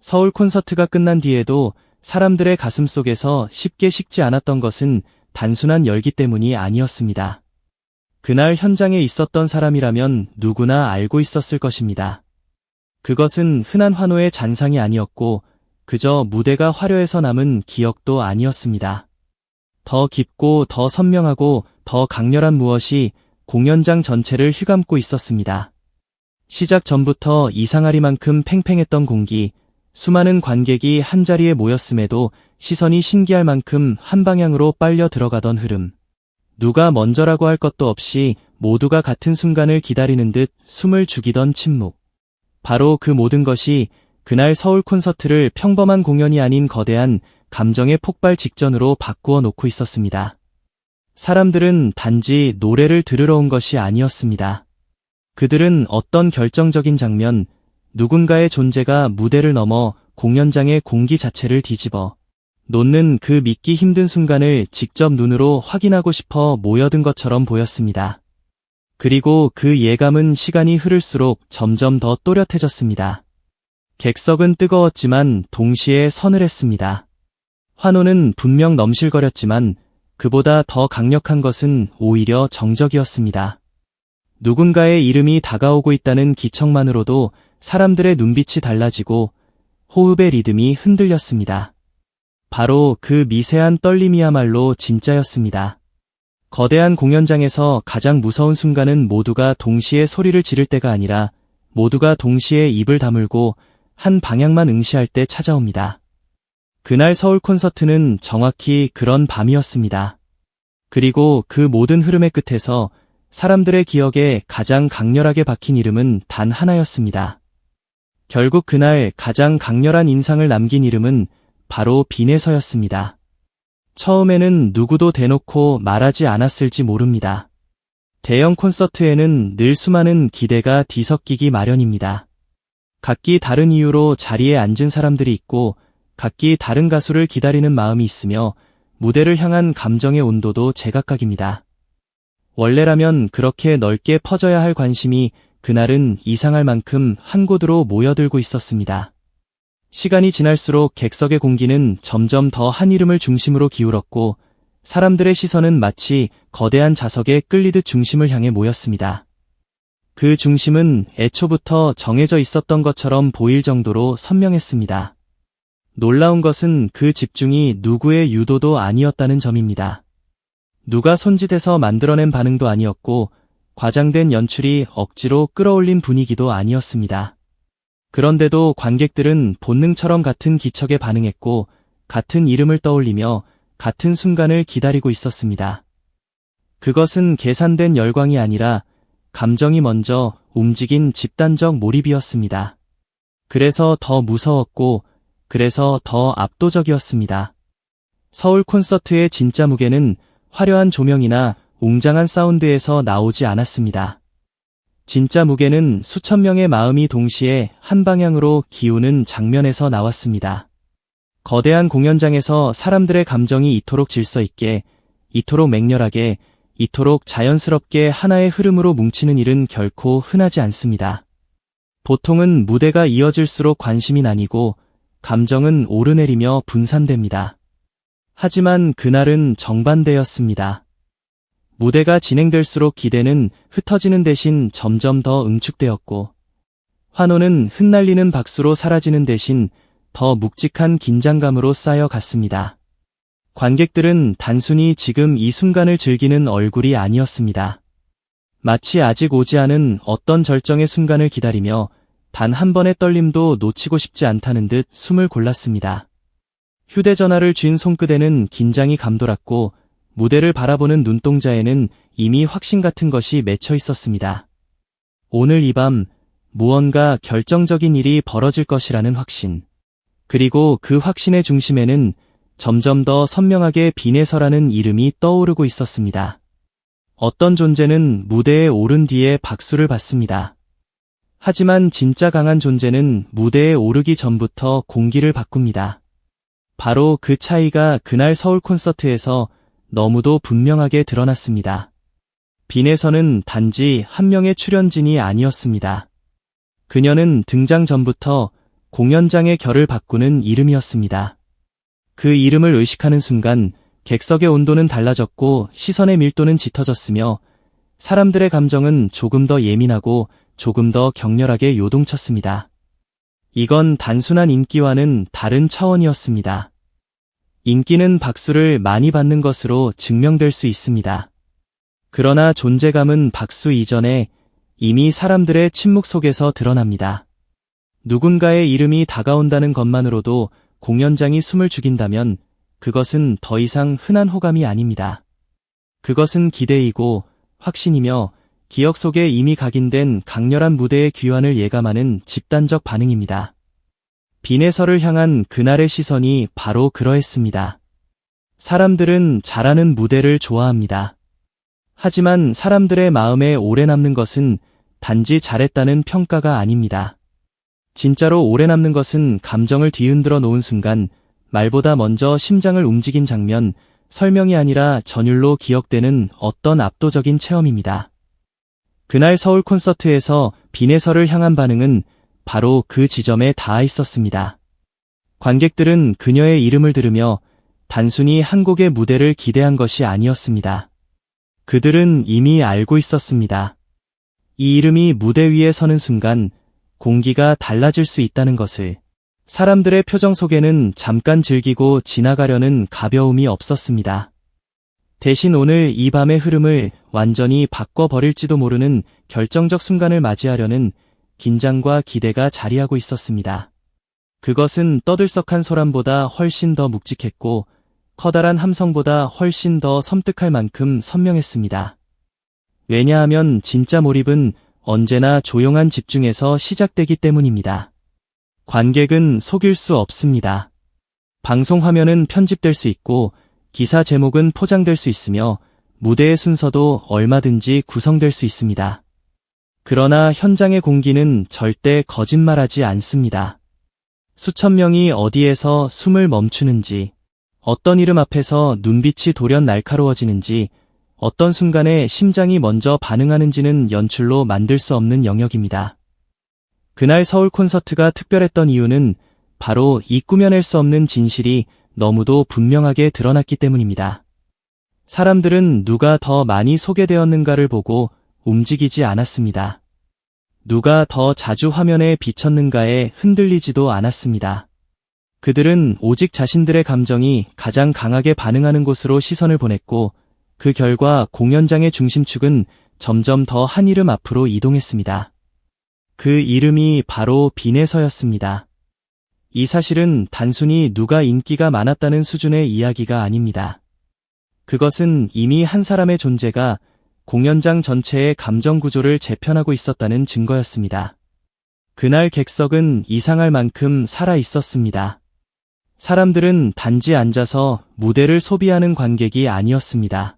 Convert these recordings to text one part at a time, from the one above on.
서울 콘서트가 끝난 뒤에도 사람들의 가슴 속에서 쉽게 식지 않았던 것은 단순한 열기 때문이 아니었습니다. 그날 현장에 있었던 사람이라면 누구나 알고 있었을 것입니다. 그것은 흔한 환호의 잔상이 아니었고 그저 무대가 화려해서 남은 기억도 아니었습니다. 더 깊고 더 선명하고 더 강렬한 무엇이 공연장 전체를 휘감고 있었습니다. 시작 전부터 이상하리만큼 팽팽했던 공기, 수많은 관객이 한자리에 모였음에도 시선이 신기할 만큼 한 방향으로 빨려 들어가던 흐름. 누가 먼저라고 할 것도 없이 모두가 같은 순간을 기다리는 듯 숨을 죽이던 침묵. 바로 그 모든 것이 그날 서울 콘서트를 평범한 공연이 아닌 거대한 감정의 폭발 직전으로 바꾸어 놓고 있었습니다. 사람들은 단지 노래를 들으러 온 것이 아니었습니다. 그들은 어떤 결정적인 장면, 누군가의 존재가 무대를 넘어 공연장의 공기 자체를 뒤집어 놓는 그 믿기 힘든 순간을 직접 눈으로 확인하고 싶어 모여든 것처럼 보였습니다. 그리고 그 예감은 시간이 흐를수록 점점 더 또렷해졌습니다. 객석은 뜨거웠지만 동시에 서늘했습니다. 환호는 분명 넘실거렸지만 그보다 더 강력한 것은 오히려 정적이었습니다. 누군가의 이름이 다가오고 있다는 기척만으로도 사람들의 눈빛이 달라지고 호흡의 리듬이 흔들렸습니다. 바로 그 미세한 떨림이야말로 진짜였습니다. 거대한 공연장에서 가장 무서운 순간은 모두가 동시에 소리를 지를 때가 아니라 모두가 동시에 입을 다물고 한 방향만 응시할 때 찾아옵니다. 그날 서울 콘서트는 정확히 그런 밤이었습니다. 그리고 그 모든 흐름의 끝에서 사람들의 기억에 가장 강렬하게 박힌 이름은 단 하나였습니다. 결국 그날 가장 강렬한 인상을 남긴 이름은 바로 빈에서였습니다. 처음에는 누구도 대놓고 말하지 않았을지 모릅니다. 대형 콘서트에는 늘 수많은 기대가 뒤섞이기 마련입니다. 각기 다른 이유로 자리에 앉은 사람들이 있고 각기 다른 가수를 기다리는 마음이 있으며 무대를 향한 감정의 온도도 제각각입니다. 원래라면 그렇게 넓게 퍼져야 할 관심이 그날은 이상할 만큼 한 곳으로 모여들고 있었습니다. 시간이 지날수록 객석의 공기는 점점 더 한 이름을 중심으로 기울었고 사람들의 시선은 마치 거대한 자석에 끌리듯 중심을 향해 모였습니다. 그 중심은 애초부터 정해져 있었던 것처럼 보일 정도로 선명했습니다. 놀라운 것은 그 집중이 누구의 유도도 아니었다는 점입니다. 누가 손짓해서 만들어낸 반응도 아니었고 과장된 연출이 억지로 끌어올린 분위기도 아니었습니다. 그런데도 관객들은 본능처럼 같은 기척에 반응했고 같은 이름을 떠올리며 같은 순간을 기다리고 있었습니다. 그것은 계산된 열광이 아니라 감정이 먼저 움직인 집단적 몰입이었습니다. 그래서 더 무서웠고 그래서 더 압도적이었습니다. 서울 콘서트의 진짜 무게는 화려한 조명이나 웅장한 사운드에서 나오지 않았습니다. 진짜 무게는 수천 명의 마음이 동시에 한 방향으로 기우는 장면에서 나왔습니다. 거대한 공연장에서 사람들의 감정이 이토록 질서 있게, 이토록 맹렬하게, 이토록 자연스럽게 하나의 흐름으로 뭉치는 일은 결코 흔하지 않습니다. 보통은 무대가 이어질수록 관심이 나뉘고 감정은 오르내리며 분산됩니다. 하지만 그날은 정반대였습니다. 무대가 진행될수록 기대는 흩어지는 대신 점점 더 응축되었고 환호는 흩날리는 박수로 사라지는 대신 더 묵직한 긴장감으로 쌓여갔습니다. 관객들은 단순히 지금 이 순간을 즐기는 얼굴이 아니었습니다. 마치 아직 오지 않은 어떤 절정의 순간을 기다리며 단 한 번의 떨림도 놓치고 싶지 않다는 듯 숨을 골랐습니다. 휴대전화를 쥔 손끝에는 긴장이 감돌았고 무대를 바라보는 눈동자에는 이미 확신 같은 것이 맺혀 있었습니다. 오늘 이 밤 무언가 결정적인 일이 벌어질 것이라는 확신. 그리고 그 확신의 중심에는 점점 더 선명하게 빈에서라는 이름이 떠오르고 있었습니다. 어떤 존재는 무대에 오른 뒤에 박수를 받습니다. 하지만 진짜 강한 존재는 무대에 오르기 전부터 공기를 바꿉니다. 바로 그 차이가 그날 서울 콘서트에서 너무도 분명하게 드러났습니다. 빈에서는 단지 한 명의 출연진이 아니었습니다. 그녀는 등장 전부터 공연장의 결을 바꾸는 이름이었습니다. 그 이름을 의식하는 순간 객석의 온도는 달라졌고 시선의 밀도는 짙어졌으며 사람들의 감정은 조금 더 예민하고 조금 더 격렬하게 요동쳤습니다. 이건 단순한 인기와는 다른 차원이었습니다. 인기는 박수를 많이 받는 것으로 증명될 수 있습니다. 그러나 존재감은 박수 이전에 이미 사람들의 침묵 속에서 드러납니다. 누군가의 이름이 다가온다는 것만으로도 공연장이 숨을 죽인다면 그것은 더 이상 흔한 호감이 아닙니다. 그것은 기대이고 확신이며 기억 속에 이미 각인된 강렬한 무대의 귀환을 예감하는 집단적 반응입니다. 빈에서를 향한 그날의 시선이 바로 그러했습니다. 사람들은 잘하는 무대를 좋아합니다. 하지만 사람들의 마음에 오래 남는 것은 단지 잘했다는 평가가 아닙니다. 진짜로 오래 남는 것은 감정을 뒤흔들어 놓은 순간, 말보다 먼저 심장을 움직인 장면, 설명이 아니라 전율로 기억되는 어떤 압도적인 체험입니다. 그날 서울 콘서트에서 빈에서를 향한 반응은 바로 그 지점에 닿아 있었습니다. 관객들은 그녀의 이름을 들으며 단순히 한 곡의 무대를 기대한 것이 아니었습니다. 그들은 이미 알고 있었습니다. 이 이름이 무대 위에 서는 순간 공기가 달라질 수 있다는 것을. 사람들의 표정 속에는 잠깐 즐기고 지나가려는 가벼움이 없었습니다. 대신 오늘 이 밤의 흐름을 완전히 바꿔버릴지도 모르는 결정적 순간을 맞이하려는 긴장과 기대가 자리하고 있었습니다. 그것은 떠들썩한 소란보다 훨씬 더 묵직했고 커다란 함성보다 훨씬 더 섬뜩할 만큼 선명했습니다. 왜냐하면 진짜 몰입은 언제나 조용한 집중에서 시작되기 때문입니다. 관객은 속일 수 없습니다. 방송 화면은 편집될 수 있고 기사 제목은 포장될 수 있으며 무대의 순서도 얼마든지 구성될 수 있습니다. 그러나 현장의 공기는 절대 거짓말하지 않습니다. 수천 명이 어디에서 숨을 멈추는지, 어떤 이름 앞에서 눈빛이 돌연 날카로워지는지, 어떤 순간에 심장이 먼저 반응하는지는 연출로 만들 수 없는 영역입니다. 그날 서울 콘서트가 특별했던 이유는 바로 이 꾸며낼 수 없는 진실이 너무도 분명하게 드러났기 때문입니다. 사람들은 누가 더 많이 소개되었는가를 보고 움직이지 않았습니다. 누가 더 자주 화면에 비쳤는가에 흔들리지도 않았습니다. 그들은 오직 자신들의 감정이 가장 강하게 반응하는 곳으로 시선을 보냈고 그 결과 공연장의 중심축은 점점 더 한 이름 앞으로 이동했습니다. 그 이름이 바로 빈에서였습니다. 이 사실은 단순히 누가 인기가 많았다는 수준의 이야기가 아닙니다. 그것은 이미 한 사람의 존재가 공연장 전체의 감정 구조를 재편하고 있었다는 증거였습니다. 그날 객석은 이상할 만큼 살아 있었습니다. 사람들은 단지 앉아서 무대를 소비하는 관객이 아니었습니다.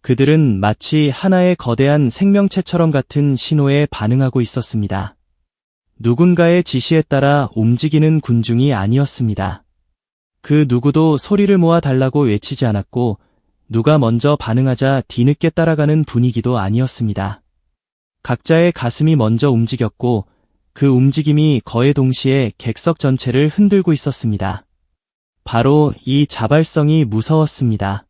그들은 마치 하나의 거대한 생명체처럼 같은 신호에 반응하고 있었습니다. 누군가의 지시에 따라 움직이는 군중이 아니었습니다. 그 누구도 소리를 모아 달라고 외치지 않았고 누가 먼저 반응하자 뒤늦게 따라가는 분위기도 아니었습니다. 각자의 가슴이 먼저 움직였고 그 움직임이 거의 동시에 객석 전체를 흔들고 있었습니다. 바로 이 자발성이 무서웠습니다.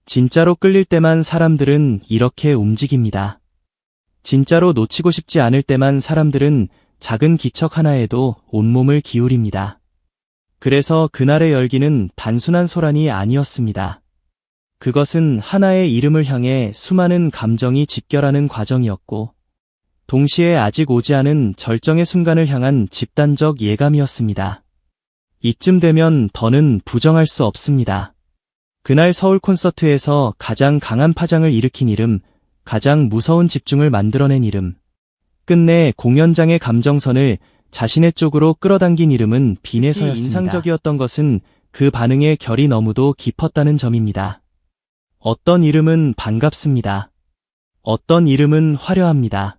진짜로 끌릴 때만 사람들은 이렇게 움직입니다. 진짜로 놓치고 싶지 않을 때만 사람들은 작은 기척 하나에도 온몸을 기울입니다. 그래서 그날의 열기는 단순한 소란이 아니었습니다. 그것은 하나의 이름을 향해 수많은 감정이 집결하는 과정이었고, 동시에 아직 오지 않은 절정의 순간을 향한 집단적 예감이었습니다. 이쯤 되면 더는 부정할 수 없습니다. 그날 서울 콘서트에서 가장 강한 파장을 일으킨 이름, 가장 무서운 집중을 만들어낸 이름, 끝내 공연장의 감정선을 자신의 쪽으로 끌어당긴 이름은 빈에서였습니다. 인상적이었던 것은 그 반응의 결이 너무도 깊었다는 점입니다. 어떤 이름은 반갑습니다. 어떤 이름은 화려합니다.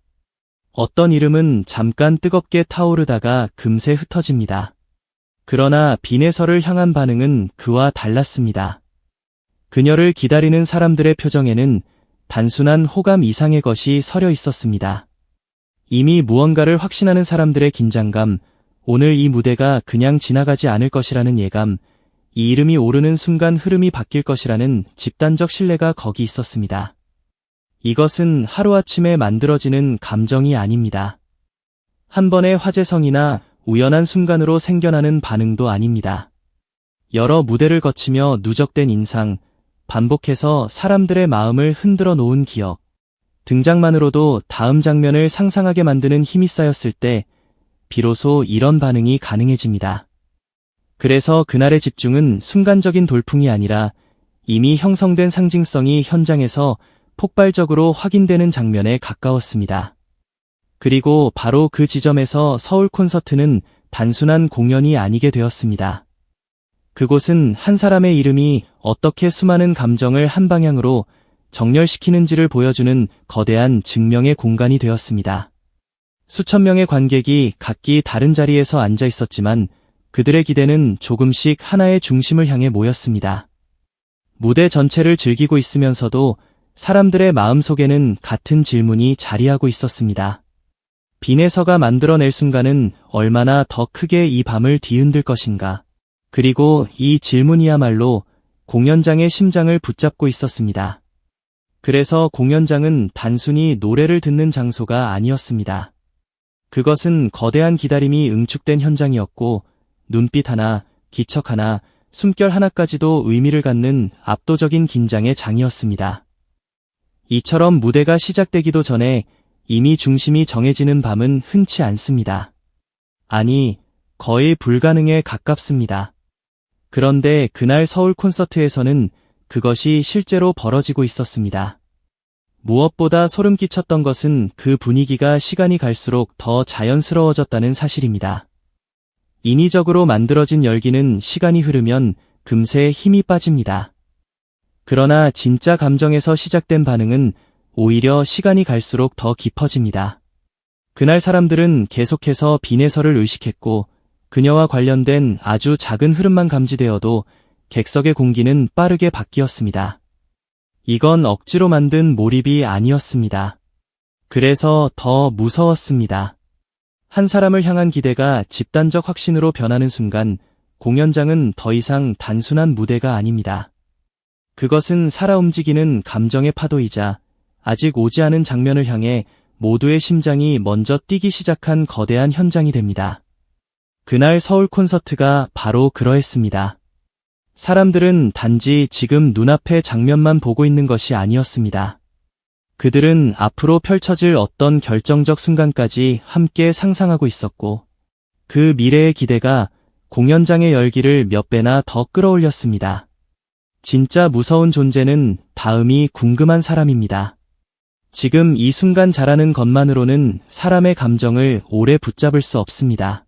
어떤 이름은 잠깐 뜨겁게 타오르다가 금세 흩어집니다. 그러나 빈에서를 향한 반응은 그와 달랐습니다. 그녀를 기다리는 사람들의 표정에는 단순한 호감 이상의 것이 서려 있었습니다. 이미 무언가를 확신하는 사람들의 긴장감, 오늘 이 무대가 그냥 지나가지 않을 것이라는 예감, 이 이름이 오르는 순간 흐름이 바뀔 것이라는 집단적 신뢰가 거기 있었습니다. 이것은 하루아침에 만들어지는 감정이 아닙니다. 한 번의 화제성이나 우연한 순간으로 생겨나는 반응도 아닙니다. 여러 무대를 거치며 누적된 인상, 반복해서 사람들의 마음을 흔들어 놓은 기억, 등장만으로도 다음 장면을 상상하게 만드는 힘이 쌓였을 때 비로소 이런 반응이 가능해집니다. 그래서 그날의 집중은 순간적인 돌풍이 아니라 이미 형성된 상징성이 현장에서 폭발적으로 확인되는 장면에 가까웠습니다. 그리고 바로 그 지점에서 서울 콘서트는 단순한 공연이 아니게 되었습니다. 그곳은 한 사람의 이름이 어떻게 수많은 감정을 한 방향으로 정렬시키는지를 보여주는 거대한 증명의 공간이 되었습니다. 수천 명의 관객이 각기 다른 자리에서 앉아 있었지만 그들의 기대는 조금씩 하나의 중심을 향해 모였습니다. 무대 전체를 즐기고 있으면서도 사람들의 마음속에는 같은 질문이 자리하고 있었습니다. 빈에서가 만들어낼 순간은 얼마나 더 크게 이 밤을 뒤흔들 것인가. 그리고 이 질문이야말로 공연장의 심장을 붙잡고 있었습니다. 그래서 공연장은 단순히 노래를 듣는 장소가 아니었습니다. 그것은 거대한 기다림이 응축된 현장이었고 눈빛 하나, 기척 하나, 숨결 하나까지도 의미를 갖는 압도적인 긴장의 장이었습니다. 이처럼 무대가 시작되기도 전에 이미 중심이 정해지는 밤은 흔치 않습니다. 아니, 거의 불가능에 가깝습니다. 그런데 그날 서울 콘서트에서는 그것이 실제로 벌어지고 있었습니다. 무엇보다 소름 끼쳤던 것은 그 분위기가 시간이 갈수록 더 자연스러워졌다는 사실입니다. 인위적으로 만들어진 열기는 시간이 흐르면 금세 힘이 빠집니다. 그러나 진짜 감정에서 시작된 반응은 오히려 시간이 갈수록 더 깊어집니다. 그날 사람들은 계속해서 빈에서를 의식했고 그녀와 관련된 아주 작은 흐름만 감지되어도 객석의 공기는 빠르게 바뀌었습니다. 이건 억지로 만든 몰입이 아니었습니다. 그래서 더 무서웠습니다. 한 사람을 향한 기대가 집단적 확신으로 변하는 순간 공연장은 더 이상 단순한 무대가 아닙니다. 그것은 살아 움직이는 감정의 파도이자 아직 오지 않은 장면을 향해 모두의 심장이 먼저 뛰기 시작한 거대한 현장이 됩니다. 그날 서울 콘서트가 바로 그러했습니다. 사람들은 단지 지금 눈앞의 장면만 보고 있는 것이 아니었습니다. 그들은 앞으로 펼쳐질 어떤 결정적 순간까지 함께 상상하고 있었고 그 미래의 기대가 공연장의 열기를 몇 배나 더 끌어올렸습니다. 진짜 무서운 존재는 다음이 궁금한 사람입니다. 지금 이 순간 잘하는 것만으로는 사람의 감정을 오래 붙잡을 수 없습니다.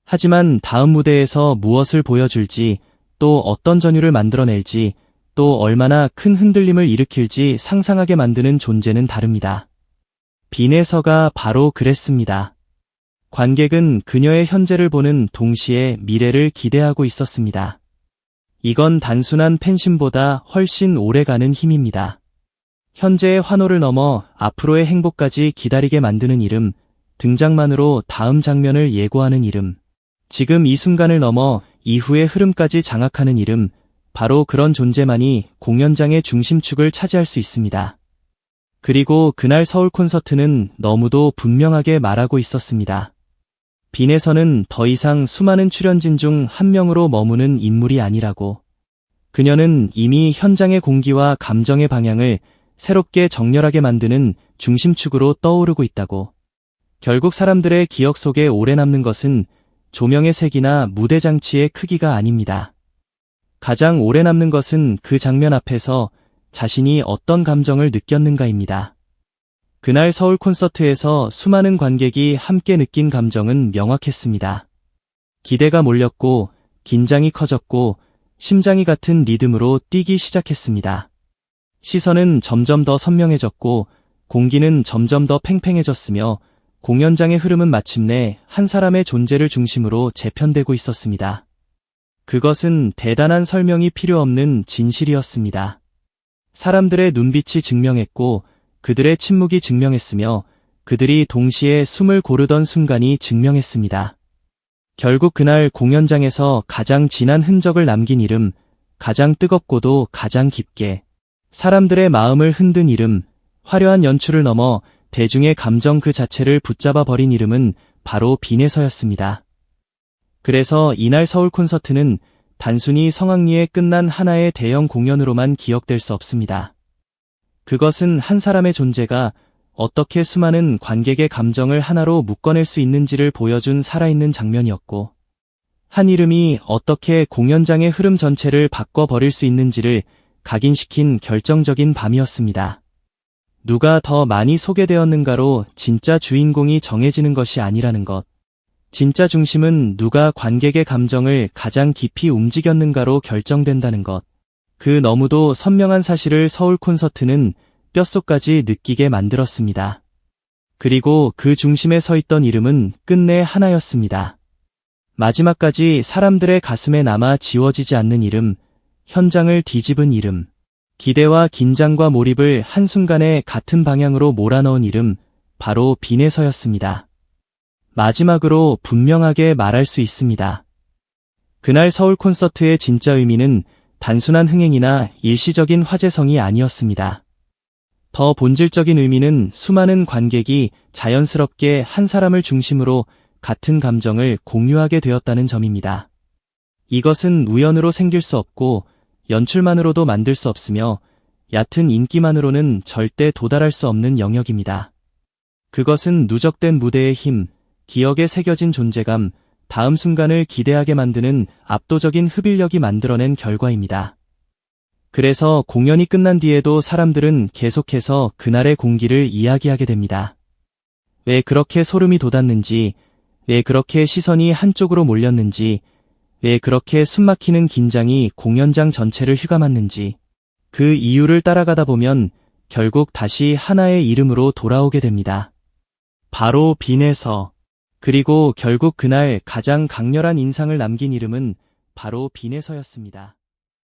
하지만 다음 무대에서 무엇을 보여줄지, 또 어떤 전율을 만들어낼지, 또 얼마나 큰 흔들림을 일으킬지 상상하게 만드는 존재는 다릅니다. 빈에서가 바로 그랬습니다. 관객은 그녀의 현재를 보는 동시에 미래를 기대하고 있었습니다. 이건 단순한 팬심보다 훨씬 오래가는 힘입니다. 현재의 환호를 넘어 앞으로의 행복까지 기다리게 만드는 이름, 등장만으로 다음 장면을 예고하는 이름, 지금 이 순간을 넘어 이후의 흐름까지 장악하는 이름, 바로 그런 존재만이 공연장의 중심축을 차지할 수 있습니다. 그리고 그날 서울 콘서트는 너무도 분명하게 말하고 있었습니다. 빈에서는 더 이상 수많은 출연진 중 한 명으로 머무는 인물이 아니라고. 그녀는 이미 현장의 공기와 감정의 방향을 새롭게 정렬하게 만드는 중심축으로 떠오르고 있다고. 결국 사람들의 기억 속에 오래 남는 것은 조명의 색이나 무대 장치의 크기가 아닙니다. 가장 오래 남는 것은 그 장면 앞에서 자신이 어떤 감정을 느꼈는가입니다. 그날 서울 콘서트에서 수많은 관객이 함께 느낀 감정은 명확했습니다. 기대가 몰렸고, 긴장이 커졌고, 심장이 같은 리듬으로 뛰기 시작했습니다. 시선은 점점 더 선명해졌고, 공기는 점점 더 팽팽해졌으며, 공연장의 흐름은 마침내 한 사람의 존재를 중심으로 재편되고 있었습니다. 그것은 대단한 설명이 필요 없는 진실이었습니다. 사람들의 눈빛이 증명했고, 그들의 침묵이 증명했으며, 그들이 동시에 숨을 고르던 순간이 증명했습니다. 결국 그날 공연장에서 가장 진한 흔적을 남긴 이름, 가장 뜨겁고도 가장 깊게 사람들의 마음을 흔든 이름, 화려한 연출을 넘어 대중의 감정 그 자체를 붙잡아 버린 이름은 바로 빈에서였습니다. 그래서 이날 서울 콘서트는 단순히 성황리에 끝난 하나의 대형 공연으로만 기억될 수 없습니다. 그것은 한 사람의 존재가 어떻게 수많은 관객의 감정을 하나로 묶어낼 수 있는지를 보여준 살아있는 장면이었고, 한 이름이 어떻게 공연장의 흐름 전체를 바꿔버릴 수 있는지를 각인시킨 결정적인 밤이었습니다. 누가 더 많이 소개되었는가로 진짜 주인공이 정해지는 것이 아니라는 것. 진짜 중심은 누가 관객의 감정을 가장 깊이 움직였는가로 결정된다는 것. 그 너무도 선명한 사실을 서울 콘서트는 뼛속까지 느끼게 만들었습니다. 그리고 그 중심에 서 있던 이름은 끝내 하나였습니다. 마지막까지 사람들의 가슴에 남아 지워지지 않는 이름, 현장을 뒤집은 이름, 기대와 긴장과 몰입을 한순간에 같은 방향으로 몰아넣은 이름, 바로 빈에서였습니다. 마지막으로 분명하게 말할 수 있습니다. 그날 서울 콘서트의 진짜 의미는 단순한 흥행이나 일시적인 화제성이 아니었습니다. 더 본질적인 의미는 수많은 관객이 자연스럽게 한 사람을 중심으로 같은 감정을 공유하게 되었다는 점입니다. 이것은 우연으로 생길 수 없고 연출만으로도 만들 수 없으며 얕은 인기만으로는 절대 도달할 수 없는 영역입니다. 그것은 누적된 무대의 힘, 기억에 새겨진 존재감, 다음 순간을 기대하게 만드는 압도적인 흡입력이 만들어낸 결과입니다. 그래서 공연이 끝난 뒤에도 사람들은 계속해서 그날의 공기를 이야기하게 됩니다. 왜 그렇게 소름이 돋았는지, 왜 그렇게 시선이 한쪽으로 몰렸는지, 왜 그렇게 숨막히는 긴장이 공연장 전체를 휘감았는지, 그 이유를 따라가다 보면 결국 다시 하나의 이름으로 돌아오게 됩니다. 바로 빈에서. 그리고 결국 그날 가장 강렬한 인상을 남긴 이름은 바로 빈에서였습니다.